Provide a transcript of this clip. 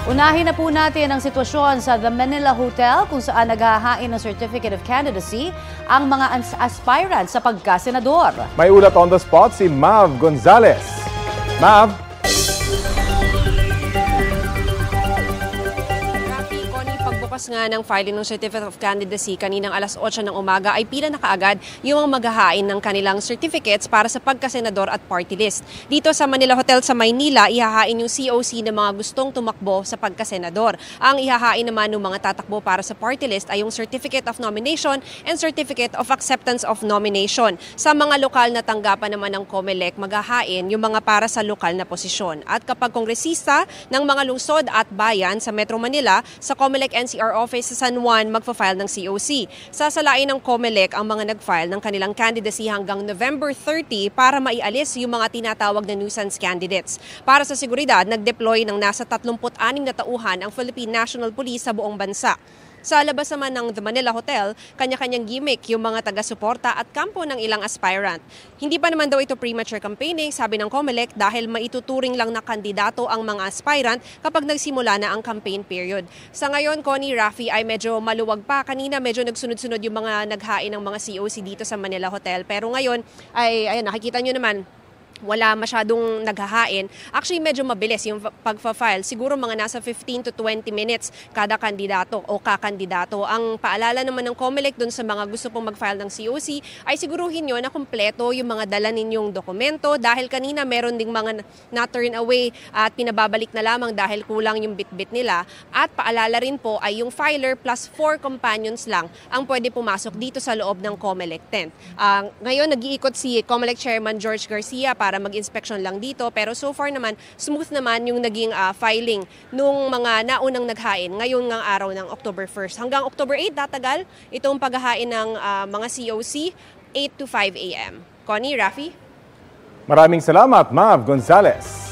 Unahin na po natin ang sitwasyon sa The Manila Hotel kung saan naghahain ng Certificate of Candidacy ang mga aspirants sa pagkasenador. May ulat on the spot si Mav Gonzales. Mav? Pagbukas nga ng filing ng Certificate of Candidacy kaninang alas 8 ng umaga ay pila na kaagad yung mga maghahain ng kanilang certificates para sa pagkasenador at party list. Dito sa Manila Hotel sa Maynila, ihahain yung COC ng mga gustong tumakbo sa pagkasenador. Ang ihahain naman ng mga tatakbo para sa party list ay yung Certificate of Nomination and Certificate of Acceptance of Nomination. Sa mga lokal na tanggapan naman ng COMELEC, maghahain yung mga para sa lokal na posisyon. At kapag kongresista ng mga lungsod at bayan sa Metro Manila, sa COMELEC NCR office sa San Juan magfa-file ng COC. Sasalain ng COMELEC ang mga nag-file ng kanilang candidacy hanggang November 30 para maialis yung mga tinatawag na nuisance candidates. Para sa seguridad, nag-deploy ng nasa 36 na tauhan ang Philippine National Police sa buong bansa. Sa labas naman ng The Manila Hotel, kanya-kanyang gimmick yung mga taga-suporta at kampo ng ilang aspirant. Hindi pa naman daw ito premature campaigning, sabi ng COMELEC, dahil maituturing lang na kandidato ang mga aspirant kapag nagsimula na ang campaign period. Sa ngayon, Connie, Rafi, ay medyo maluwag pa. Kanina medyo nagsunod-sunod yung mga naghain ng mga COC dito sa Manila Hotel. Pero ngayon, ay ayan, nakikita nyo naman, wala masyadong naghahain. Actually, medyo mabilis yung pagpa-file. Siguro mga nasa 15 to 20 minutes kada kandidato o kakandidato. Ang paalala naman ng COMELEC dun sa mga gusto pong mag-file ng COC ay siguruhin nyo na kumpleto yung mga dala ninyong dokumento dahil kanina meron ding mga na-turn away at pinababalik na lamang dahil kulang yung bit-bit nila. At paalala rin po ay yung filer plus 4 companions lang ang pwede pumasok dito sa loob ng COMELEC tent. Ngayon, nag-iikot si COMELEC Chairman George Garcia para mag-inspection lang dito. Pero so far naman, smooth naman yung naging filing nung mga naunang naghain ngayon ngang araw ng October 1st. Hanggang October 8, tatagal itong paghahain ng mga COC, 8 to 5 a.m. Connie, Rafi? Maraming salamat, Mav Gonzales.